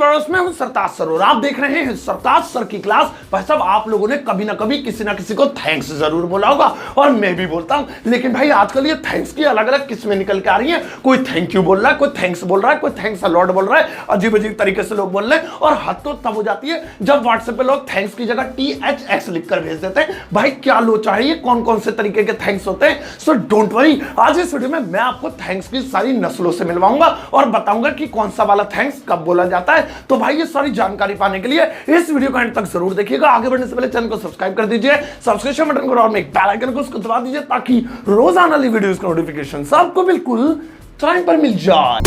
Viewers, मैं हूं सरताज sir और आप देख रहे हैं सरताज सर की क्लास। भाई साहब, आप लोगों ने कभी ना कभी किसी ना किसी को थैंक्स जरूर बोला होगा और मैं भी बोलता हूं, लेकिन भाई आजकल ये थैंक्स की अलग अलग किस्में निकल के आ रही हैं। कोई थैंक यू बोल रहा है, कोई थैंक्स बोल रहा है, कोई थैंक्स अ लॉट बोल रहा है, अजीब अजीब तरीके से लोग बोल रहे हैं। और हद तो तब हो जाती है जब व्हाट्सएप पे लोग थैंक्स की जगह THX लिखकर भेज देते हैं। भाई क्या लोचा है ये, कौन कौन से तरीके के थैंक्स होते हैं। सो डोंट वरी, आज इस वीडियो में मैं आपको थैंक्स की सारी नस्लों से मिलवाऊंगा और बताऊंगा कि कौन सा वाला थैंक्स कब बोला जाता है। तो भाई ये सारी जानकारी पाने के लिए इस वीडियो को अंत तक जरूर देखिएगा। आगे बढ़ने से पहले चैनल को सब्सक्राइब कर दीजिए, सब्सक्रिप्शन बटन को और में बेल आइकन को उसको दबा दीजिए ताकि रोजाना वाली वीडियोस का नोटिफिकेशन आपको बिल्कुल टाइम पर मिल जाए।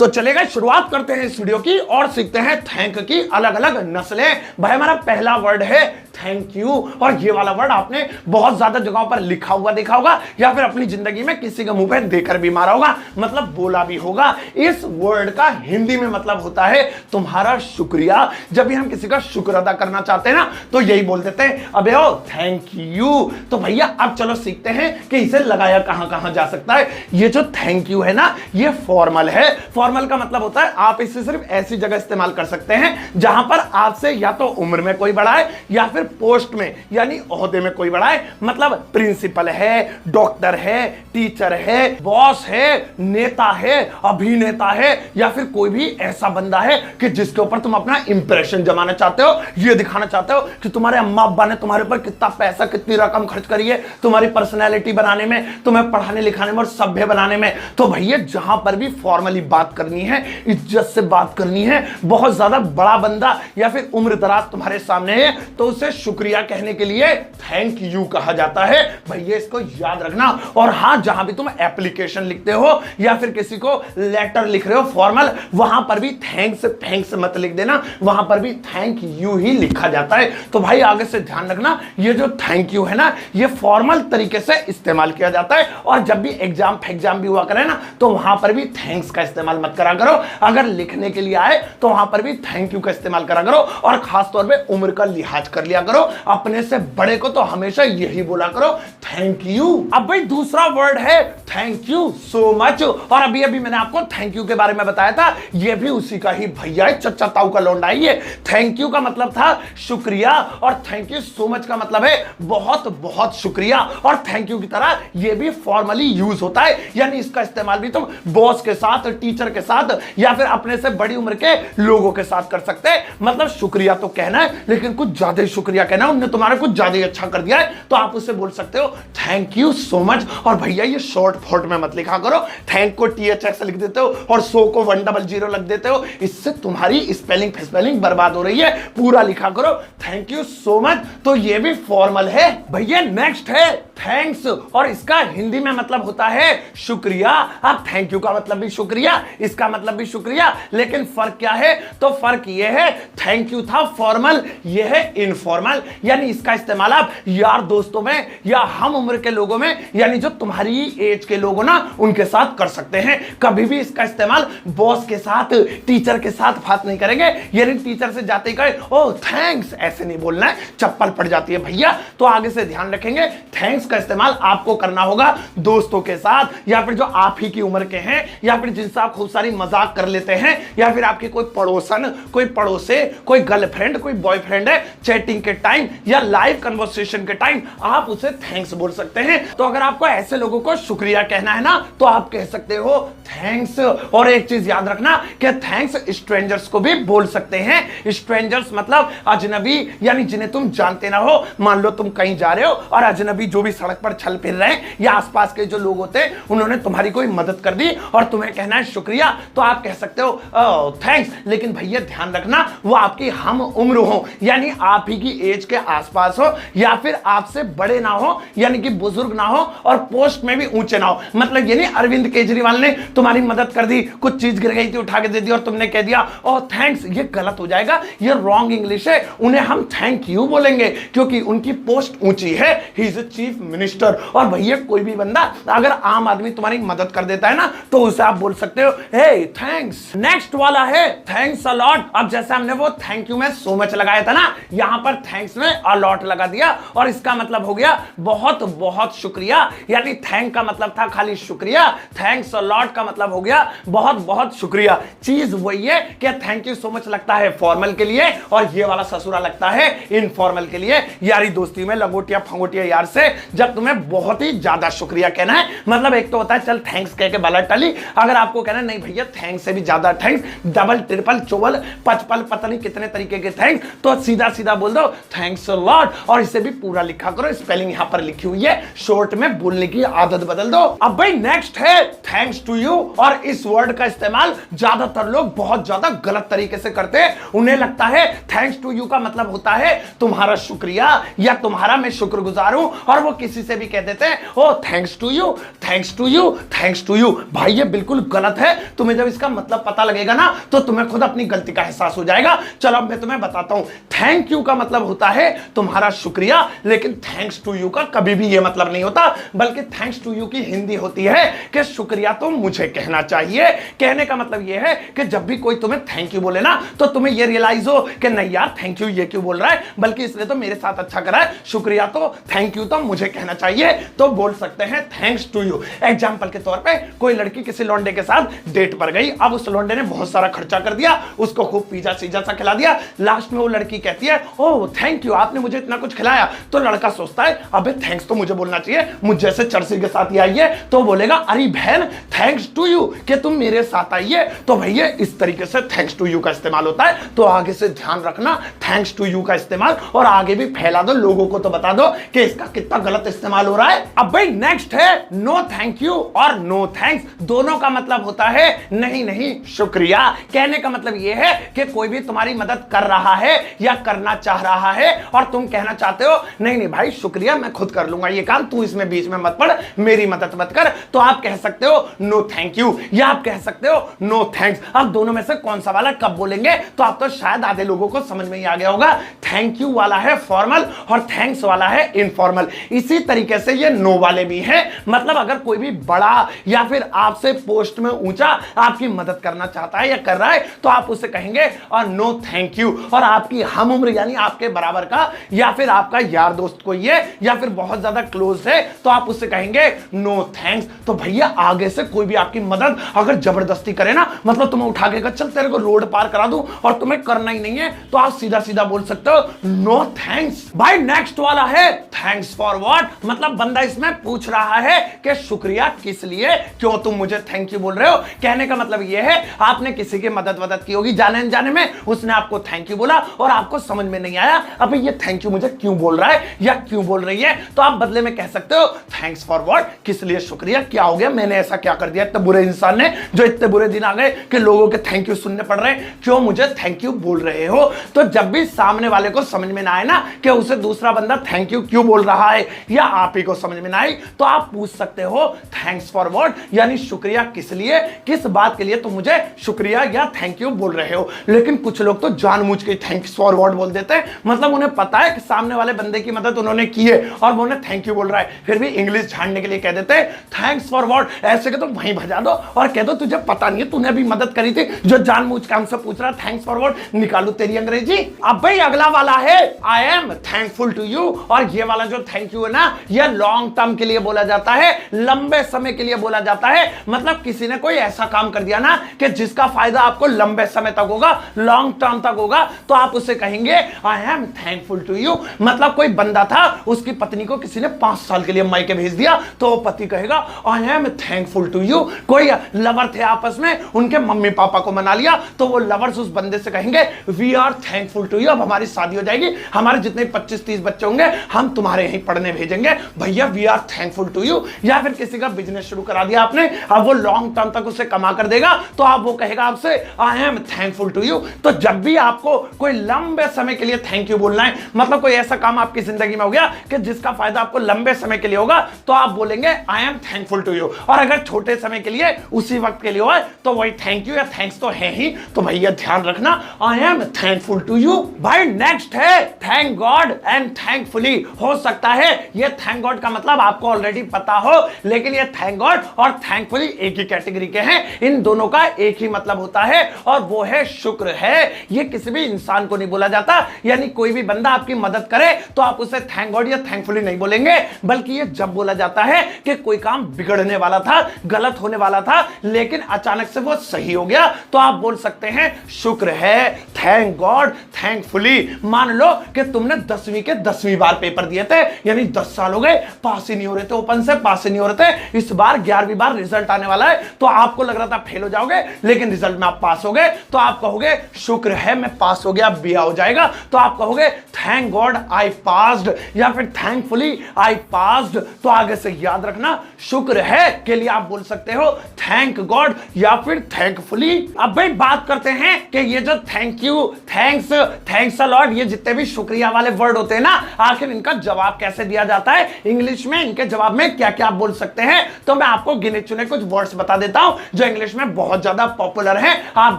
तो चलेगा, शुरुआत करते हैं इस वीडियो की और सीखते हैं थैंक की अलग अलग नस्लें। भाई हमारा पहला वर्ड है थैंक यू, और ये वाला वर्ड आपने बहुत ज्यादा जगहों पर लिखा हुआ देखा होगा या फिर अपनी जिंदगी में किसी के मुंह पे देकर भी मारा होगा, मतलब बोला भी होगा। इस वर्ड का हिंदी में मतलब होता है तुम्हारा शुक्रिया। जब भी हम किसी का शुक्र अदा करना चाहते हैं ना तो यही बोल देते हैं, अबे ओ थैंक यू। तो भैया अब चलो सीखते हैं कि इसे लगाया कहां कहां जा सकता है। ये जो थैंक यू है ना, ये फॉर्मल है। फॉर्मल का मतलब होता है आप इसे सिर्फ ऐसी जगह इस्तेमाल कर सकते हैं जहां पर आपसे या तो उम्र में कोई बड़ा है या फिर पोस्ट में यानी ओहदे में कोई बड़ा है। मतलब प्रिंसिपल है, डॉक्टर है, टीचर है, बॉस है, नेता है, अभिनेता है, या फिर कोई भी ऐसा बंदा है कि जिसके ऊपर तुम अपना इंप्रेशन जमाना चाहते हो, ये दिखाना चाहते हो कि तुम्हारे अम्मा अब्बा ने तुम्हारे ऊपर कितना पैसा, कितनी रकम खर्च करी है तुम्हारी पर्सनैलिटी बनाने में, तुम्हें पढ़ाने लिखाने में और सभ्य बनाने में। तो भैया जहां पर भी फॉर्मली बात करनी है, इज्जत से बात करनी है, बहुत ज्यादा बड़ा बंदा या फिर उम्र दराज तुम्हारे सामने है तो उसे शुक्रिया कहने के लिए थैंक यू कहा जाता है। भैया इसको याद रखना। और हां, जहां भी तुम एप्लीकेशन लिखते हो या फिर किसी को लेटर लिख रहे हो फॉर्मल, वहां पर भी थैंक्स मत लिख देना, वहां पर भी थैंक यू ही लिखा जाता है। तो भाई आगे से ध्यान रखना, ये जो थैंक यू है ना, ये फॉर्मल तरीके से इस्तेमाल किया जाता है। और जब भी एग्जाम भी हुआ करे ना तो वहां पर भी थैंक्स का इस्तेमाल मत करा करो। अगर लिखने के लिए आए तो वहां पर भी थैंक यू का इस्तेमाल करा करो और खासतौर पे उम्र का लिहाज कर लिया करो। अपने से बड़े को तो हमेशा यही बोला करो, थैंक यू। अब भाई दूसरा वर्ड है थैंक यू सो मच। और अभी अभी मैंने आपको थैंक यू के बारे में बताया था, ये भी उसी का ही भैया है, चच्चा ताऊ का लौंडा ही है। थैंक यू का मतलब था शुक्रिया और थैंक यू सो मच का मतलब है बहुत बहुत शुक्रिया। और थैंक यू की तरह ये भी फॉर्मली यूज होता है, यानी इसका इस्तेमाल भी तुम बॉस के साथ, टीचर के साथ या फिर अपने से बड़ी उम्र के लोगों के साथ कर सकते हैं। मतलब शुक्रिया तो कहना है लेकिन कुछ ज्यादा ही शुक्रिया कहना है, उन्होंने तुम्हारा कुछ ज्यादा ही अच्छा कर दिया है तो आप उससे बोल सकते हो थैंक यू सो मच। और भैया ये शॉर्ट फॉर्ट में मत लिखा करो, थैंक को THX लिख देते हो और सो को 100 लग देते हो, इससे तुम्हारी स्पेलिंग बर्बाद हो रही है। पूरा लिखा करो थैंक यू सो मच। तो ये भी फॉर्मल है। भैया नेक्स्ट है थैंक्स, और इसका हिंदी में मतलब होता है शुक्रिया। अब थैंक यू का मतलब भी शुक्रिया, इसका मतलब भी शुक्रिया, लेकिन फर्क क्या है? तो फर्क ये है, थैंक यू था फॉर्मल, ये है इनफॉर्मल, यानी इसका इस्तेमाल आप यार दोस्तों में या हम उम्र के लोगों में, यानी जो तुम्हारी एज के लोग हो ना, उनके साथ कर सकते हैं। कभी भी इसका इस्तेमाल बॉस के साथ, टीचर के साथ बात नहीं करेंगे, यानी टीचर से जाते ही कहे ओ थैंक्स, ऐसे नहीं बोलना है, चप्पल पड़ जाती है भैया। तो आगे से ध्यान रखेंगे, थैंक्स का इस्तेमाल आपको करना होगा दोस्तों के साथ या फिर जो आप ही की उम्र के हैं या फिर जिनसे आप खूब सारी मजाक कर लेते हैं या फिर आपकी कोई पड़ोसन, कोई पड़ोसे, कोई गर्लफ्रेंड, कोई बॉयफ्रेंड है, चैटिंग के टाइम या लाइव कन्वर्सेशन के टाइम आप उसे थैंक्स बोल सकते हैं। तो अगर आपको ऐसे लोगों को शुक्रिया कहना है ना तो आप कह सकते हो थैंक्स। और एक चीज याद रखना कि थैंक्स स्ट्रेंजर्स को भी बोल सकते हैं। स्ट्रेंजर्स मतलब अजनबी, यानी जिन्हें तुम जानते ना हो। मान लो तुम कहीं जा रहे हो और अजनबी जो भी सड़क पर चल फिर रहे हैं या आसपास के जो लोग होते हैं उन्होंने तुम्हारी कोई मदद कर दी और तुम्हें कहना है शुक्रिया, तो आप कह सकते हो थैंक्स। लेकिन भैया ध्यान रखना, वो आपकी हम उम्र हो, यानी आप ही की एज के आसपास हो या फिर आपसे बड़े ना हो, यानी कि बुजुर्ग ना हो और पोस्ट में भी ऊंचे ना हो। मतलब ये नहीं अरविंद केजरीवाल ने तुम्हारी मदद कर दी, कुछ चीज गिर गई थी उठा के दे दी और तुमने कह दिया ओ थैंक्स, ये गलत हो जाएगा, ये रॉन्ग इंग्लिश है। उन्हें हम थैंक यू बोलेंगे क्योंकि उनकी पोस्ट ऊंची है, he is a chief minister. और भैया कोई भी बंदा अगर आम आदमी तुम्हारी मदद कर देता है ना तो उसे आप बोल सकते हो हे थैंक्स। नेक्स्ट वाला है थैंक्स अ लॉट। अब जैसे हमने वो थैंक यू में सो मच लगाया था ना, यहां पर थैंक्स में अ लॉट लगा दिया और इसका मतलब हो गया बहुत बहुत शुक्रिया। यानी थैंक का मतलब था खाली शुक्रिया, थैंक्स अ लॉट का मतलब हो गया बहुत बहुत शुक्रिया। चीज वही है कि थैंक यू सो मच लगता है फॉर्मल के लिए और ये वाला ससुरा लगता है इनफॉर्मल के लिए। यारी दोस्ती में लंगोटिया फंगोटिया यार से जब तुम्हें बहुत ही ज्यादा शुक्रिया कहना है, मतलब एक तो होता है चल थैंक्स कह के बाला टली, अगर आपको कहना है नहीं भैया थैंक्स से भी ज्यादा थैंक्स, डबल ट्रिपल चौबल पचपल पता नहीं कितने तरीके के थैंक्स, तो सीधा सीधा बोल दो थैंक्स अ लॉट। और इसे भी पूरा लिखा करो, स्पेलिंग यहां पर लिखी हुई है, शॉर्ट में बोलने की आदत बदल दो। अब भाई नेक्स्ट है थैंक्स टू यू। और इस वर्ड का इस्तेमाल ज्यादातर लोग बहुत ज्यादा गलत तरीके से करते हैं। उन्हें लगता है थैंक्स टू यू का मतलब होता है तुम्हारा शुक्रिया या तुम्हारा मैं शुक्रगुजार हूं, और वो किसी से भी कह देते हैं ओ thanks to you thanks to you thanks to you. भाई ये बिल्कुल गलत है। तुम्हें जब इसका मतलब पता लगेगा ना तो तुम्हें खुद अपनी गलती का एहसास हो जाएगा। चलो अब मैं तुम्हें बताता हूं। थैंक यू का मतलब होता है तुम्हारा शुक्रिया, लेकिन थैंक्स टू यू का कभी भी ये मतलब नहीं होता, बल्कि थैंक्स टू यू की हिंदी होती है कि शुक्रिया तो मुझे कहना चाहिए। कहने का मतलब ये है कि जब भी कोई तुम्हें थैंक यू बोले ना तो तुम्हें ये रियलाइज हो कि नहीं यार थैंक यू ये क्यों बोल रहा है, बल्कि इसने तो मेरे साथ अच्छा करा है, शुक्रिया तो थैंक यू तो मुझे कहना चाहिए, तो बोल सकते हैं थैंक्स टू यू। एग्जांपल के तौर पे कोई लड़की किसी लौंडे के साथ डेट पर गई, अब उस लौंडे ने बहुत सारा खर्चा कर दिया, उसको खूब पिज्जा सीजा सा खिला दिया, लास्ट में वो लड़की कहती है ओह थैंक यू आपने मुझे इतना कुछ खिलाया, तो लड़का सोचता है अबे थैंक्स तो मुझे बोलना चाहिए, मुझ जैसे चर्सी के साथ ही आई है, तो बोलेगा अरे बहन थैंक्स टू यू कि तुम मेरे साथ आई है। तो भैया इस तरीके से थैंक्स टू यू का इस्तेमाल होता है, तो आगे से ध्यान रखना थैंक्स टू यू का इस्तेमाल, और आगे भी फैला दो, लोगों को तो बता दो कि इसका कितना गलत इस्तेमाल हो रहा है। अब भाई नेक्स्ट है नो थैंक यू और नो थैंक्स। दोनों का मतलब होता है नहीं नहीं शुक्रिया। कहने का मतलब यह है कि कोई भी तुम्हारी मदद कर रहा है या करना चाह रहा है और तुम कहना चाहते हो नहीं नहीं भाई शुक्रिया मैं खुद कर लूंगा ये काम, तू इसमें बीच में मत पड़, मेरी मदद मत कर, तो आप कह सकते हो नो थैंक यू या आप कह सकते हो नो थैंक्स। अब दोनों में से कौन सा वाला कब बोलेंगे तो आप तो शायद आधे लोगों को समझ में ही आ गया होगा। थैंक यू वाला है फॉर्मल और थैंक्स वाला है इनफॉर्मल। इसी तरीके से ये नो वाले भी हैं, मतलब अगर कोई भी बड़ा या फिर आपसे पोस्ट में ऊंचा आपकी मदद करना चाहता है या कर रहा है तो आप उसे कहेंगे और नो थैंक यू। और आपकी हम उम्र यानी आपके बराबर का या फिर आपका यार दोस्त कोई है या फिर बहुत ज्यादा क्लोज है तो आप उससे कहेंगे नो थैंक्स। तो भैया आगे से कोई भी आपकी मदद अगर जबरदस्ती करे ना, मतलब तुम्हें उठा के चल तेरे को रोड पार करा दूं और तुम्हें करना ही नहीं है, तो आप सीधा सीधा बोल सकते हो नो थैंक्स। भाई नेक्स्ट वाला है थैंक्स फॉर व्हाट। मतलब बंदा इसमें पूछ रहा है कि शुक्रिया किस लिए, क्यों तुम मुझे थैंक यू बोल रहे हो। कहने का मतलब यह है आपने किसी की मदद की होगी जाने अनजाने में, उसने आपको थैंक यू बोला और आपको समझ में नहीं आया अभी ये थैंक यू मुझे क्यों बोल रहा है या क्यों बोल रही है, तो आप बदले में कह सकते हो थैंक्स फॉर व्हाट, किस लिए शुक्रिया, क्या हो गया, मैंने ऐसा क्या कर दिया इतने बुरे इंसान ने जो इतने बुरे दिन आ गए कि लोगों के थैंक यू सुनने पड़ रहे हैं, क्यों मुझे थैंक यू बोल रहे हो। तो जब भी सामने वाले को समझ में ना आए ना कि उसे दूसरा बंदा थैंक यू क्यों बोल रहा है या आप ही को समझ में ना आई, तो आप पूछ सकते हो थैंक्स फॉर व्हाट, यानी शुक्रिया किस लिए, किस बात के लिए तुम मुझे शुक्रिया या थैंक यू बोल रहे हो। लेकिन कुछ लोग तो जानबूझ के थैंक्स फॉर व्हाट बोल देते हैं, मतलब उन्हें पता है कि सामने वाले बंदे की मदद उन्होंने की है और वो उन्हें थैंक यू बोल रहा है, फिर भी इंग्लिश झाड़ने के लिए कह देते हैं थैंक्स फॉर व्हाट। ऐसे के तो वहीं भजा दो और कह दो तुझे पता नहीं है तूने भी मदद करी थी, जो जानबूझ के हमसे पूछ रहा थैंक्स फॉर व्हाट, निकालू तेरी अंग्रेजी। अब भाई अगला वाला है I am thankful to you. और ये वाला जो थैंक यू है ना, ये लॉन्ग टर्म के लिए बोला जाता है, लंबे समय के लिए बोला जाता है। मतलब किसी ने कोई ऐसा काम कर दिया ना कि जिसका फायदा आपको लंबे समय तक होगा, लॉन्ग टर्म तक होगा, तो आप उसे कहेंगे I am thankful to you. मतलब कोई बंदा था उसकी पत्नी को किसी ने 5 साल के लिए मायके भेज दिया तो वो पति कहेगा I am thankful to you. कोई लवर थे आपस में, उनके मम्मी पापा को मना लिया तो वो लवर्स उस बंदे से कहेंगे we are thankful to you, अब हमारी शादी हो जाएगी, हमारे जितने 25-30 बच्चे होंगे हम तुम्हारे यहीं पढ़ने भेजेंगे, भैया we are thankful to you. या फिर किसी का बिजनेस शुरू करा दिया आपने, अब वो लॉन्ग टर्म तक उसे कमा कर देगा तो आप वो कहेगा आपसे I am thankful to you. तो जब भी आपको कोई लंबे समय के लिए थैंक यू बोलना है, मतलब कोई ऐसा काम आपकी जिंदगी में हो गया कि जिसका फायदा आपको लंबे समय के लिए होगा, तो आप बोलेंगे I am thankful to you. और अगर छोटे समय के लिए उसी वक्त के लिए हो तो वही थैंक यू या थैंक्स तो है ही, तो भैया ध्यान रखना I am thankful to you. भाई नेक्स्ट है थैंक गॉड एंड थैंकफुली। हो सकता है ये थैंक गॉड का मतलब आपको ऑलरेडी पता हो, लेकिन ये थैंक गॉड और थैंकफुली एक ही कैटेगरी के हैं। इन दोनों का एक ही मतलब होता है और वो है शुक्र है। ये किसी भी इंसान को नहीं बोला जाता, यानी कोई भी बंदा आपकी मदद करे तो आप उसे थैंक गॉड या थैंकफुली नहीं बोलेंगे, बल्कि ये जब बोला जाता है कि कोई काम बिगड़ने वाला था, गलत होने वाला था, लेकिन अचानक से वो सही हो गया, तो आप बोल सकते हैं शुक्र है, थैंक गॉड, थैंकफुली। मान लो कि तुमने 10वीं के 10वीं बार पेपर दिए थे, यानी 10 साल हो गए, पास ही नहीं हो रहे थे, ओपन से पास ही नहीं हो रहे थे। इस बार 11वीं बार रिजल्ट आने वाला है, तो आपको लग रहा था फेल हो जाओगे, लेकिन रिजल्ट में आप पास हो गए, तो आप कहोगे शुक्र है मैं पास हो गया, बिया हो जाएगा, तो आप कहोगे थैंक गॉड आई पास्ड, या फिर थैंकफुली आई पास्ड। तो आगे से याद रखना, शुक्र है के लिए आप बोल सकते हो थैंक गॉड या फिर थैंकफुली। अब भाई बात करते हैं कि ये जो thank you, thanks, thanks a lot, ये जितने भी शुक्रिया वाले वर्ड होते हैं ना, आखिर इनका जवाब कैसे दिया जाता है इंग्लिश में, इनके जवाब में क्या क्या आप बोल सकते हैं। तो मैं आपको गिने चुने कुछ वर्ड्स बता देता हूं जो इंग्लिश में बहुत ज्यादा पॉपुलर है। आप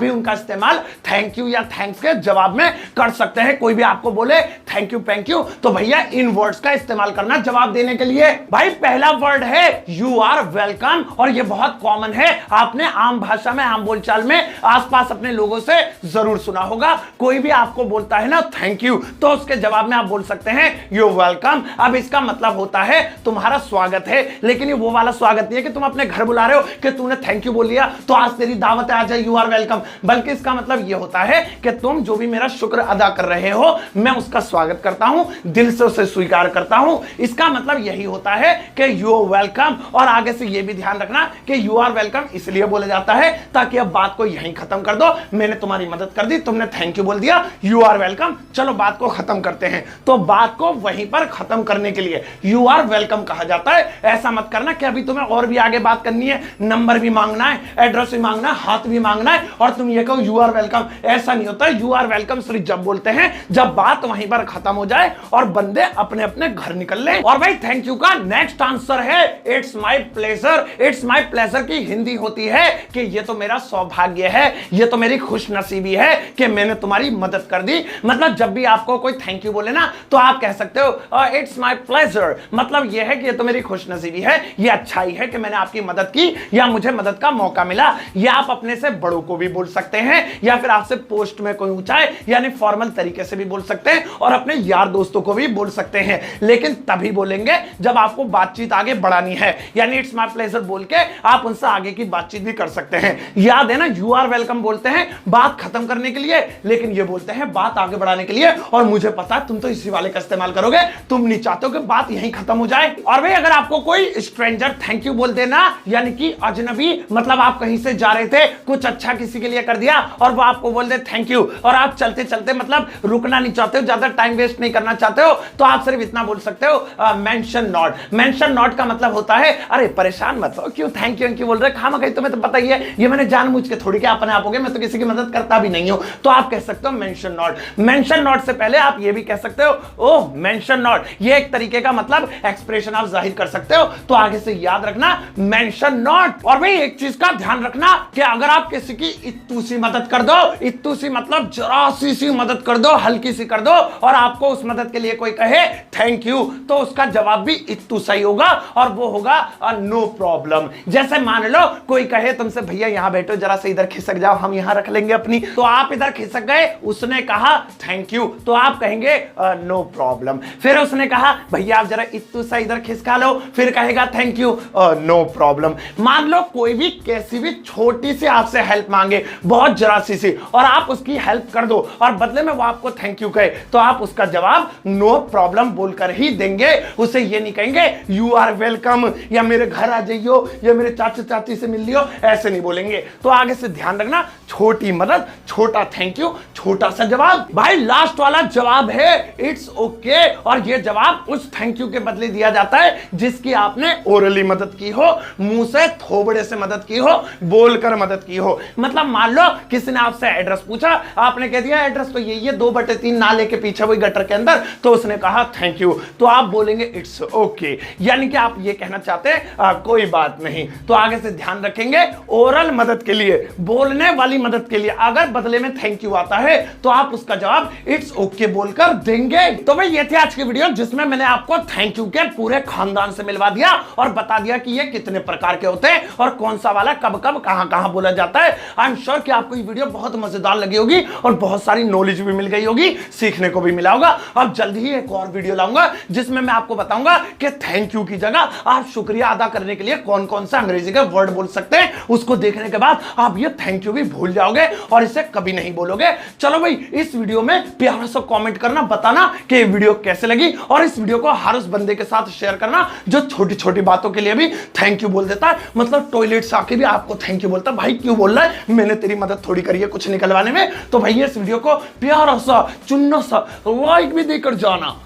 भी उनका इस्तेमाल थैंक यू या थैंक्स के जवाब में कर सकते हैं। कोई भी आपको बोले थैंक यू, तो भैया इन वर्ड्स का इस्तेमाल करना जवाब देने के लिए। भाई पहला वर्ड है यू आर वेलकम, और ये बहुत कॉमन है, आपने आम भाषा में, आम बोलचाल में आसपास अपने लोगों से जरूर सुना होगा। कोई भी आपको बोलता है ना थैंक यू, तो उसके जवाब में आप बोल सकते हैं यू वेलकम। अब इसका मतलब होता है तुम्हारा स्वागत है, लेकिन ये वो वाला स्वागत नहीं है कि तुम अपने घर बुला रहे हो कि तूने थैंक यू बोल लिया तो आज तेरी दावत है, आ जाए, यू आर वेलकम। बल्कि इसका मतलब ये होता है कि तुम जो भी मेरा शुक्र अदा कर रहे हो, मैं उसका स्वागत करता हूं, दिल से उसे स्वीकार करता हूं। इसका मतलब यही होता है कि यू आर वेलकम। और आगे से ये भी ध्यान रखना कि यू आर वेलकम इसलिए बोला जाता है ताकि अब बात को यहीं खत्म कर दो। मैंने तुम्हारी मदद कर दी, तुमने थैंक यू बोल दिया, यू आर वेलकम, चलो बात को खत्म करते हैं। तो बात को वहीं पर खत्म करने के लिए यू आर वेलकम कहा जाता है। ऐसा मत करना कि अभी तुम्हें और भी आगे बात करनी है, नंबर भी मांगना है, एड्रेस भी मांगना है, हाथ भी मांगना है, और तुम ये कहो यू आर वेलकम। ऐसा नहीं होता। यू आर वेलकम सिर्फ जब बोलते हैं जब बात वहीं पर खत्म हो जाए और बंदे अपने अपने घर निकल ले। और भाई थैंक यू का नेक्स्ट आंसर है it's my pleasure. It's my pleasure की हिंदी होती है कि ये तो मेरा सौभाग्य है, ये तो मेरी खुशनसीबी है कि मैंने तुम्हारी मदद कर दी। मतलब जब भी आपको कोई थैंक यू बोले ना, तो आप कह सकते हो इट्स माय प्लेजर, मतलब ये है कि ये तो मेरी खुशनसीबी है, ये अच्छाई है कि मैंने आपकी मदद की या मुझे मदद का मौका मिला। या आप अपने से बड़ों को भी बोल सकते हैं, या फिर आपसे पोस्ट में कोई ऊंचा है यानी फॉर्मल तरीके से भी बोल सकते हैं, और अपने यार दोस्तों को भी बोल सकते हैं, लेकिन तभी बोलेंगे जब आपको बातचीत आगे बढ़ानी है। यानी इट्स माय प्लेजर बोल के आप उनसे आगे की बातचीत भी कर सकते हैं। याद है ना, यू आर वेलकम बोलते हैं बात खत्म करने के लिए, लेकिन ये बोलते हैं बात आगे बढ़ाने के लिए। और मुझे पता है तुम तो इसी वाले का इस्तेमाल करोगे, तुम नहीं चाहते हो कि बात यहीं खत्म हो जाए। और भाई अगर आपको कोई स्ट्रेंजर थैंक यू बोल देना, यानी कि अजनबी, मतलब आप कहीं से जा रहे थे, कुछ अच्छा किसी के लिए कर दिया और वो आपको बोल दे थैंक यू, और आप चलते चलते मतलब रुकना नहीं चाहते हो, ज्यादा टाइम वेस्ट नहीं करना चाहते हो, तो आप सिर्फ इतना बोल सकते हो मेंशन नॉट। मेंशन नॉट का मतलब होता है अरे परेशान मत हो, क्यों थैंक यू बोल रहे, खामखा तुम्हें तो पता ही है, ये मैंने जानबूझ के थोड़ी, क्या अपने आप हो गए, मैं तो किसी की मदद करता भी नहीं हूं, तो आप कह सकते हो मेंशन नॉट। मेंशन नॉट से पहले आप ये भी कह सकते हो ओह मेंशन नॉट, ये एक तरीके का मतलब एक्सप्रेशन आप जाहिर कर सकते हो, तो आगे से याद रखना मेंशन नॉट। और भाई एक चीज का ध्यान रखना कि अगर आप किसी की इत्तू सी मदद कर दो, इत्तू सी मतलब जरा सी मदद कर दो, हल्की सी कर दो, और आपको उस मदद के लिए कोई कहे थैंक यू, तो उसका जवाब भी इत्तू सही होगा, और वो होगा नो प्रॉब्लम। जैसे मान लो कोई कहे तुमसे भैया यहां बैठो, जरा से इधर खिसक जाओ, हम यहां रख लेंगे अपनी, तो आप इधर खिसक गए, उसने कहा थैंक यू, तो आप कहेंगे नो प्रॉब्लम। फिर उसने कहा भैया आप जरा इत्तू सा इधर खिसका लो, फिर कहेगा थैंक यू, नो प्रॉब्लम। मान लो कोई भी कैसी भी छोटी सी आपसे हेल्प मांगे, बहुत जरा सी, और आप उसकी हेल्प कर दो और बदले में वो आपको थैंक यू कहे, तो आप उसका जवाब नो प्रॉब्लम बोलकर ही देंगे। उसे ये नहीं कहेंगे यू आर वेलकम, या मेरे घर आ जाइयो, या मेरे चाचा चाची से मिल लियो, ऐसे नहीं बोलेंगे। तो आगे से ध्यान रखना, छोटी मदद, छोटा थैंक यू, छोटा सा जवाब। भाई लास्ट वाला जवाब है इट्स ओके, और ये जवाब उस थैंक यू के बदले दिया जाता है जिसकी आपने ओरली मदद की हो, मुंह से थोबड़े से मदद की हो, बोलकर मदद की हो। मतलब मान लो किसी ने आपसे एड्रेस पूछा, आपने कह दिया एड्रेस तो ये 2/3 नाले के पीछे वो कोई गटर के अंदर, तो उसने कहा थैंक यू, तो आप बोलेंगे इट्स ओके, यानी कि आप ये कहना चाहते हैं कोई बात नहीं। तो आगे से ध्यान रखेंगे, ओरल मदद के लिए, बोलने वाली मदद के लिए अगर बदले में थैंक यू आता है तो आप उसका जवाब इट्स ओके बोलकर देंगे। तो भाई ये थी आज की वीडियो जिसमें मैंने आपको थैंक यू के पूरे खानदान से मिलवा दिया और बता दिया कि ये कितने प्रकार के होते हैं और कौन सा वाला कब कब कहां कहां बोला जाता है। आई एम श्योर कि आपको ये वीडियो बहुत मजेदार लगी होगी और बहुत सारी नॉलेज भी मिल गई होगी, सीखने को भी मिला होगा। अब जल्दी ही एक और वीडियो लाऊंगा जिसमें मैं आपको बताऊंगा कि थैंक यू की जगह आप शुक्रिया अदा करने के लिए कौन कौन सा अंग्रेजी का वर्ड बोल सकते हैं। उसको देखने के बाद आप ये थैंक यू भी भूल जाओगे और इसे कभी नहीं बोलोगे। चलो भाई, इस वीडियो में प्यारा सा कमेंट करना, बताना कि ये वीडियो कैसे लगी और इस वीडियो को हर उस बंदे के साथ शेयर करना जो छोटी छोटी बातों के लिए भी थैंक यू बोल देता है। मतलब टॉयलेट से आके भी आपको थैंक यू बोलता है, भाई क्यों बोल रहा है, मैंने तेरी मदद थोड़ी करी है कुछ निकलवाने में। तो भाई इस वीडियो को प्यारा सा चुन्ना सा लाइक भी देकर जाना।